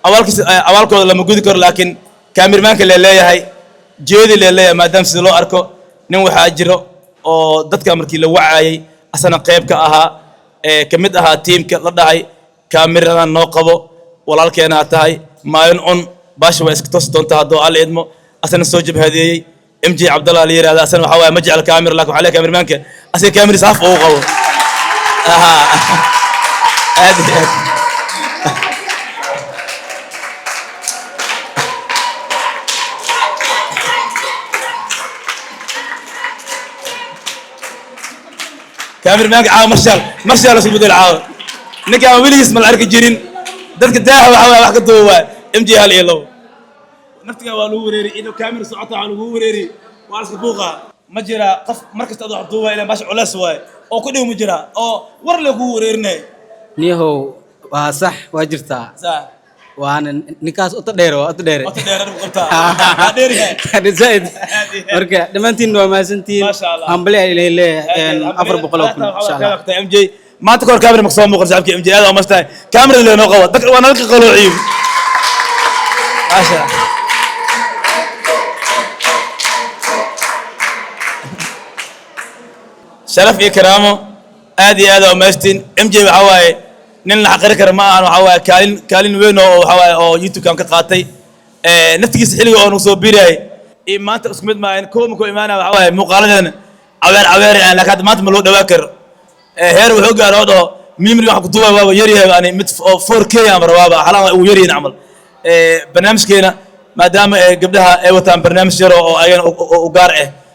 awaalkooda lama gudi karo laakiin kaamirmaanka leeleeyahay jeedi leeleeyahay maadaama sida loo arko nin waxaa jiro oo dadka markii la wacayay asana qayb ka ahaa ka mid ahaa tiimka la dhahay kaamiradan noo qabo walaalkeena tahay maalin un baasha waa iska toos doontaa hadduu alla idmo asana soo jabhadeeyey MJ Cabdallah la yiraahdo asana waxa waaye ma jecel kaamira laakiin waxa kaamirmaanka asay kaamira saaf oo qabo aad كاميرمان عاو مرشال اسمه بدل عاو نكا ويليس ما العرك جيرين dadka daaha waxa wax ka duuba MJ hal ilo naftiga waa lagu wareeri inuu kaamir socota waa lagu wareeri waa iska buuqa ma jira qof markasta aad wax duuba ilaa baash culays waay oo ku dhow ma jira oo war lagu wareerinay niyahow waa sax waa jirtaa sax waana ninkaas u tadheero qabtaa dheer zaid marka dhamaantiin waa maasantiin hambali ilaahay leeyahay 400 insha Allah MJ maanta kor kaamira maksoo muuqan saxabki MJ aad oo mastaay kaamira leeno qabo dadka waa nalka qaloociyo maasha sharaf iyo karaamo aad iyo aad oo maastiin MJ waxa waaye nin la xaqiri karo ma ahan waxa waaye kaalin weyn oo waxa waaye oo YouTube kan ka qaatay naftigiisa xiliga oo soo biiray ee maanta isku mid maahan kooma ko imaana waxa waaye muuqaaladan aweer laakiin maanta ma loo dhawaa karo heer wuxuu gaaray oo mimri wax ku duubay waa yar yahay mid 4K ama rawaaba xalan uu yar yahay amal barnaamijkeena maadaama gabdhaha ay wataan barnaamij yar oo ayaan u gaar ah